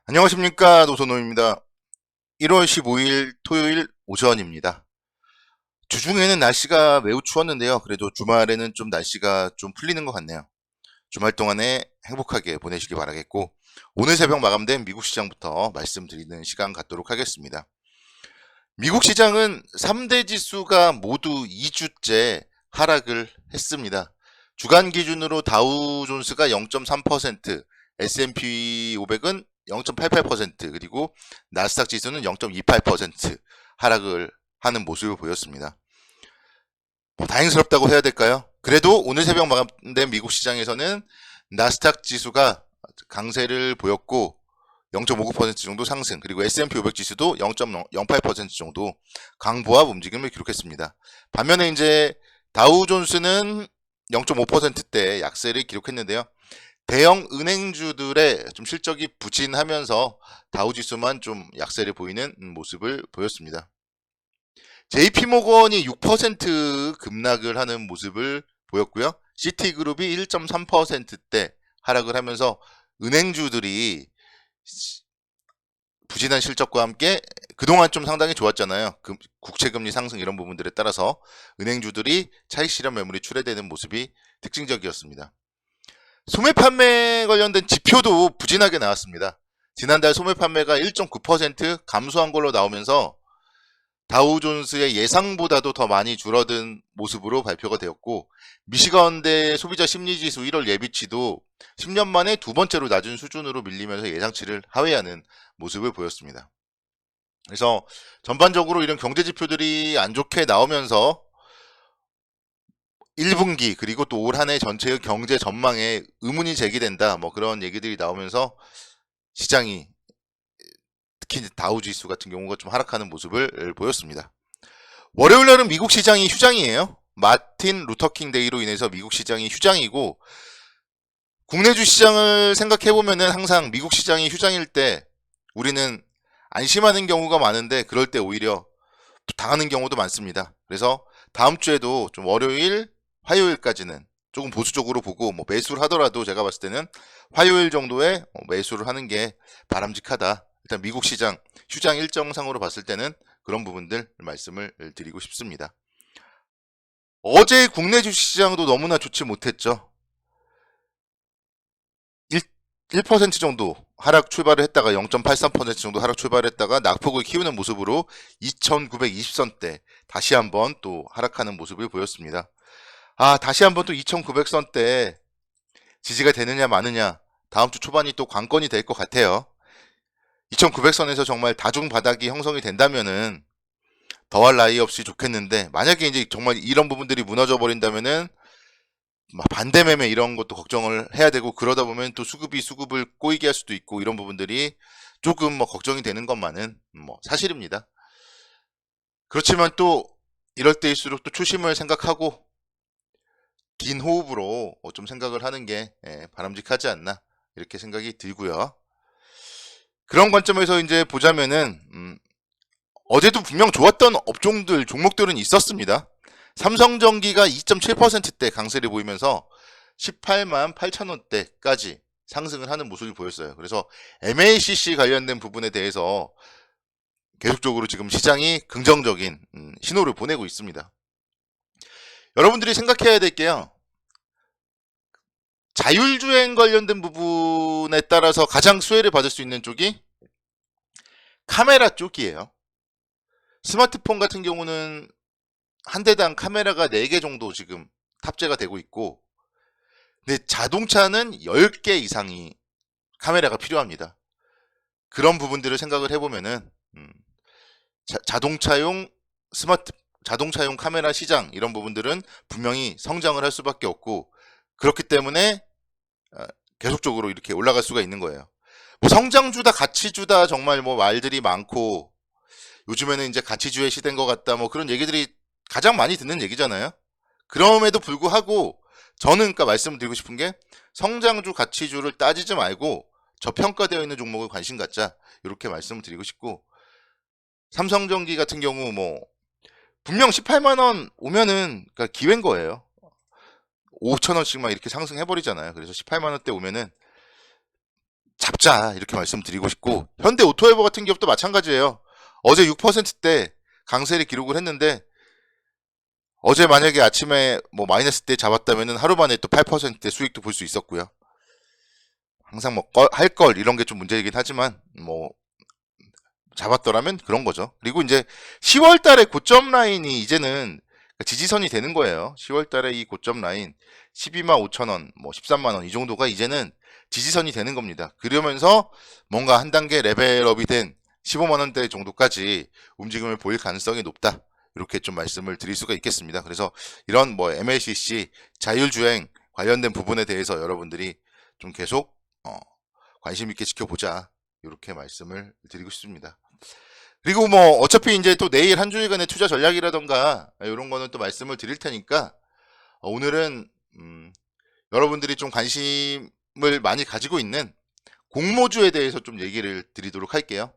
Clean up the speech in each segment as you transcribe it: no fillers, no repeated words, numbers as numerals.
안녕하십니까, 노선호입니다. 1월 15일 토요일 오전입니다. 주중에는 날씨가 매우 추웠는데요. 그래도 주말에는 좀 날씨가 좀 풀리는 것 같네요. 주말 동안에 행복하게 보내시기 바라겠고, 오늘 새벽 마감된 미국 시장부터 말씀드리는 시간 갖도록 하겠습니다. 미국 시장은 3대 지수가 모두 2주째 하락을 했습니다. 주간 기준으로 다우존스가 0.3%, S&P 500은 0.88%, 그리고 나스닥 지수는 0.28% 하락을 하는 모습을 보였습니다. 다행스럽다고 해야 될까요? 그래도 오늘 새벽 마감된 미국 시장에서는 나스닥 지수가 강세를 보였고 0.59% 정도 상승, 그리고 S&P 500 지수도 0.08% 정도 강보합 움직임을 기록했습니다. 반면에 이제 다우존스는 0.5%대 약세를 기록했는데요. 대형 은행주들의 좀 실적이 부진하면서 다우지수만 좀 약세를 보이는 모습을 보였습니다. JP모건이 6% 급락을 하는 모습을 보였고요. 시티그룹이 1.3%대 하락을 하면서 은행주들이 부진한 실적과 함께 그동안 좀 상당히 좋았잖아요. 국채금리 상승 이런 부분들에 따라서 은행주들이 차익 실현 매물이 출회되는 모습이 특징적이었습니다. 소매 판매 관련된 지표도 부진하게 나왔습니다. 지난달 소매 판매가 1.9% 감소한 걸로 나오면서 다우존스의 예상보다도 더 많이 줄어든 모습으로 발표가 되었고, 미시건대 소비자 심리지수 1월 예비치도 10년 만에 두 번째로 낮은 수준으로 밀리면서 예상치를 하회하는 모습을 보였습니다. 그래서 전반적으로 이런 경제 지표들이 안 좋게 나오면서 1분기 그리고 또 올 한 해 전체의 경제 전망에 의문이 제기된다, 뭐 그런 얘기들이 나오면서 시장이 특히 다우지수 같은 경우가 좀 하락하는 모습을 보였습니다. 월요일 날은 미국 시장이 휴장이에요. 마틴 루터킹 데이로 인해서 미국 시장이 휴장이고, 국내 주시장을 생각해보면은 항상 미국 시장이 휴장일 때 우리는 안심하는 경우가 많은데 그럴 때 오히려 당하는 경우도 많습니다. 그래서 다음 주에도 좀 월요일, 화요일까지는 조금 보수적으로 보고 뭐 매수를 하더라도 제가 봤을 때는 화요일 정도에 매수를 하는 게 바람직하다. 일단 미국 시장 휴장 일정상으로 봤을 때는 그런 부분들 말씀을 드리고 싶습니다. 어제 국내 주식시장도 너무나 좋지 못했죠. 1% 정도 하락 출발을 했다가 0.83% 정도 하락 출발을 했다가 낙폭을 키우는 모습으로 2920선대 다시 한번 또 하락하는 모습을 보였습니다. 다시 한번 또 2900선대 지지가 되느냐 마느냐, 다음 주 초반이 또 관건이 될 것 같아요. 2900선에서 정말 다중 바닥이 형성이 된다면은 더할 나위 없이 좋겠는데, 만약에 이제 정말 이런 부분들이 무너져 버린다면은 반대 매매 이런 것도 걱정을 해야 되고, 그러다 보면 또 수급을 꼬이게 할 수도 있고, 이런 부분들이 조금 뭐 걱정이 되는 것만은 뭐 사실입니다. 그렇지만 또 이럴 때일수록 또 초심을 생각하고 긴 호흡으로 좀 생각을 하는 게 바람직하지 않나, 이렇게 생각이 들고요. 그런 관점에서 이제 보자면은 어제도 분명 좋았던 업종들 종목들은 있었습니다. 삼성전기가 2.7%대 강세를 보이면서 18만 8천 원대까지 상승을 하는 모습을 보였어요. 그래서 MACC 관련된 부분에 대해서 계속적으로 지금 시장이 긍정적인 신호를 보내고 있습니다. 여러분들이 생각해야 될 게요, 자율주행 관련된 부분에 따라서 가장 수혜를 받을 수 있는 쪽이 카메라 쪽이에요. 스마트폰 같은 경우는 한 대당 카메라가 4개 정도 지금 탑재가 되고 있고, 근데 자동차는 10개 이상이 카메라가 필요합니다. 그런 부분들을 생각을 해보면은 자동차용 자동차용 카메라 시장 이런 부분들은 분명히 성장을 할 수밖에 없고, 그렇기 때문에 계속적으로 이렇게 올라갈 수가 있는 거예요. 뭐 성장주다 가치주다 정말 뭐 말들이 많고, 요즘에는 이제 가치주의 시대인 것 같다, 뭐 그런 얘기들이 가장 많이 듣는 얘기잖아요. 그럼에도 불구하고 저는 그러니까 말씀드리고 싶은 게, 성장주 가치주를 따지지 말고 저평가되어 있는 종목을 관심 갖자, 이렇게 말씀을 드리고 싶고, 삼성전기 같은 경우 뭐 분명 18만원 오면은 그러니까 기회인 거예요. 5천원씩만 이렇게 상승해버리잖아요. 그래서 18만원대 오면은 잡자 이렇게 말씀드리고 싶고, 현대 오토에버 같은 기업도 마찬가지예요. 어제 6%대 강세를 기록을 했는데 어제 만약에 아침에 뭐 마이너스 때 잡았다면은 하루 만에 또 8%대 수익도 볼 수 있었고요. 항상 뭐 할 걸 이런 게 좀 문제이긴 하지만 뭐 잡았더라면 그런 거죠. 그리고 이제 10월 달에 고점 라인이 이제는 지지선이 되는 거예요. 10월 달에 이 고점 라인 12만 5천 원, 뭐 13만 원 이 정도가 이제는 지지선이 되는 겁니다. 그러면서 뭔가 한 단계 레벨업이 된 15만 원대 정도까지 움직임을 보일 가능성이 높다. 이렇게 좀 말씀을 드릴 수가 있겠습니다. 그래서 이런 뭐 MLCC 자율주행 관련된 부분에 대해서 여러분들이 좀 계속 관심 있게 지켜보자. 이렇게 말씀을 드리고 싶습니다. 그리고 뭐 어차피 이제 또 내일 한 주일간의 투자 전략이라던가 이런 거는 또 말씀을 드릴 테니까 오늘은 여러분들이 좀 관심을 많이 가지고 있는 공모주에 대해서 좀 얘기를 드리도록 할게요.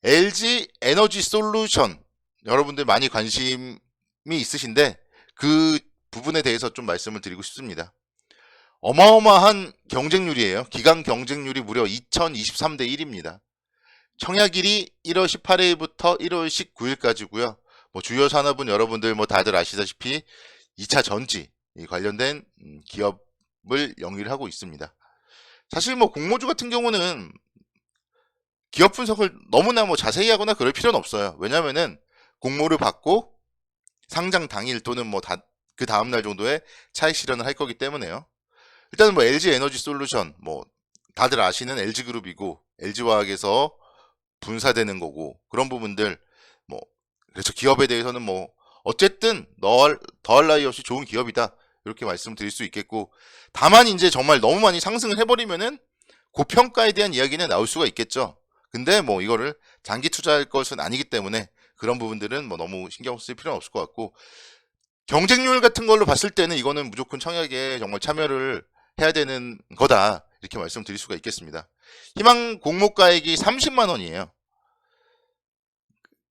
LG 에너지 솔루션 여러분들 많이 관심이 있으신데 그 부분에 대해서 좀 말씀을 드리고 싶습니다. 어마어마한 경쟁률이에요. 기간 경쟁률이 무려 2023대 1입니다. 청약일이 1월 18일부터 1월 19일까지고요. 뭐 주요 산업은 여러분들 뭐 다들 아시다시피 2차 전지 관련된 기업을 영위를 하고 있습니다. 사실 뭐 공모주 같은 경우는 기업 분석을 너무나 뭐 자세히 하거나 그럴 필요는 없어요. 왜냐면은 공모를 받고 상장 당일 또는 뭐 그 다음날 정도에 차익 실현을 할 거기 때문에요. 일단은 뭐 LG 에너지 솔루션 뭐 다들 아시는 LG그룹이고 LG화학에서 분사되는 거고 그런 부분들 뭐 그래서 기업에 대해서는 뭐 어쨌든 더할 나위 없이 좋은 기업이다 이렇게 말씀드릴 수 있겠고, 다만 이제 정말 너무 많이 상승을 해버리면은 고평가에 대한 이야기는 나올 수가 있겠죠. 근데 뭐 이거를 장기 투자할 것은 아니기 때문에 그런 부분들은 뭐 너무 신경 쓸 필요는 없을 것 같고, 경쟁률 같은 걸로 봤을 때는 이거는 무조건 청약에 정말 참여를 해야 되는 거다 이렇게 말씀드릴 수가 있겠습니다. 희망 공모가액이 30만 원이에요.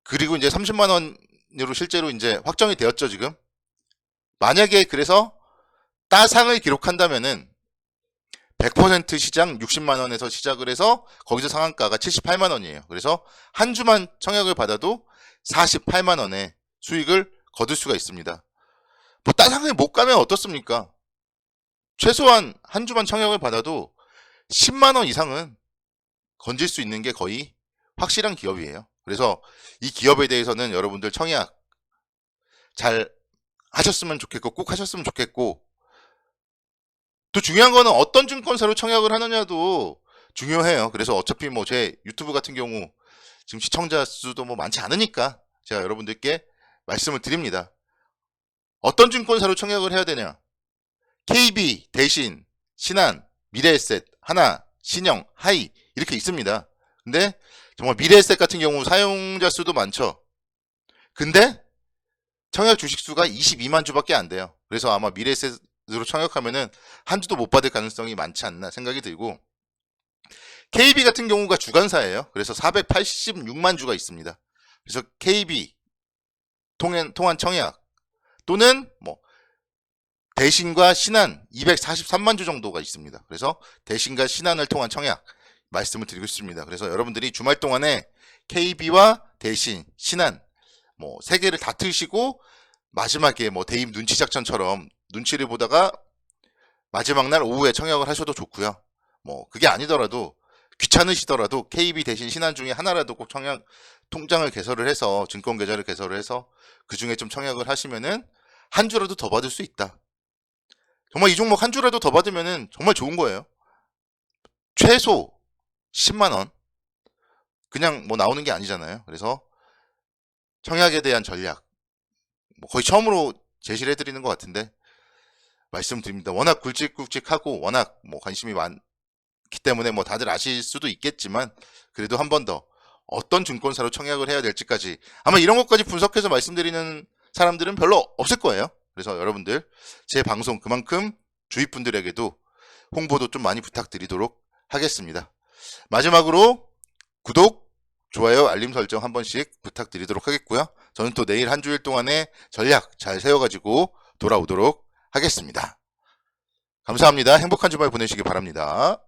그리고 이제 30만 원으로 실제로 이제 확정이 되었죠, 지금. 만약에 그래서 따상을 기록한다면은 100% 시장 60만 원에서 시작을 해서 거기서 상한가가 78만 원이에요. 그래서 한 주만 청약을 받아도 48만 원의 수익을 거둘 수가 있습니다. 뭐 따상을 못 가면 어떻습니까? 최소한 한 주만 청약을 받아도 10만 원 이상은 건질 수 있는 게 거의 확실한 기업이에요. 그래서 이 기업에 대해서는 여러분들 청약 잘 하셨으면 좋겠고 꼭 하셨으면 좋겠고, 또 중요한 거는 어떤 증권사로 청약을 하느냐도 중요해요. 그래서 어차피 뭐 제 유튜브 같은 경우 지금 시청자 수도 뭐 많지 않으니까 제가 여러분들께 말씀을 드립니다. 어떤 증권사로 청약을 해야 되냐? KB, 대신, 신한, 미래에셋, 하나, 신영, 하이 이렇게 있습니다. 근데 정말 미래에셋 같은 경우 사용자 수도 많죠. 근데 청약 주식 수가 22만 주밖에 안 돼요. 그래서 아마 미래에셋으로 청약하면은 한 주도 못 받을 가능성이 많지 않나 생각이 들고, KB 같은 경우가 주간사예요. 그래서 486만 주가 있습니다. 그래서 KB 통한 청약 또는 뭐 대신과 신한 243만 주 정도가 있습니다. 그래서 대신과 신한을 통한 청약 말씀을 드리고 싶습니다. 그래서 여러분들이 주말 동안에 KB와 대신, 신한 뭐 세 개를 다 트시고 마지막에 뭐 대입 눈치 작전처럼 눈치를 보다가 마지막 날 오후에 청약을 하셔도 좋고요. 뭐 그게 아니더라도 귀찮으시더라도 KB 대신 신한 중에 하나라도 꼭 청약 통장을 개설을 해서 증권 계좌를 개설을 해서 그 중에 좀 청약을 하시면은 한 주라도 더 받을 수 있다. 정말 이 종목 한 주라도 더 받으면은 정말 좋은 거예요. 최소 10만 원 그냥 뭐 나오는 게 아니잖아요. 그래서 청약에 대한 전략 뭐 거의 처음으로 제시를 해드리는 것 같은데 말씀드립니다. 워낙 굵직굵직하고 워낙 뭐 관심이 많기 때문에 뭐 다들 아실 수도 있겠지만 그래도 한 번 더 어떤 증권사로 청약을 해야 될지까지 아마 이런 것까지 분석해서 말씀드리는 사람들은 별로 없을 거예요. 그래서 여러분들 제 방송 그만큼 주위 분들에게도 홍보도 좀 많이 부탁드리도록 하겠습니다. 마지막으로 구독, 좋아요, 알림 설정 한 번씩 부탁드리도록 하겠고요. 저는 또 내일 한 주일 동안의 전략 잘 세워가지고 돌아오도록 하겠습니다. 감사합니다. 행복한 주말 보내시기 바랍니다.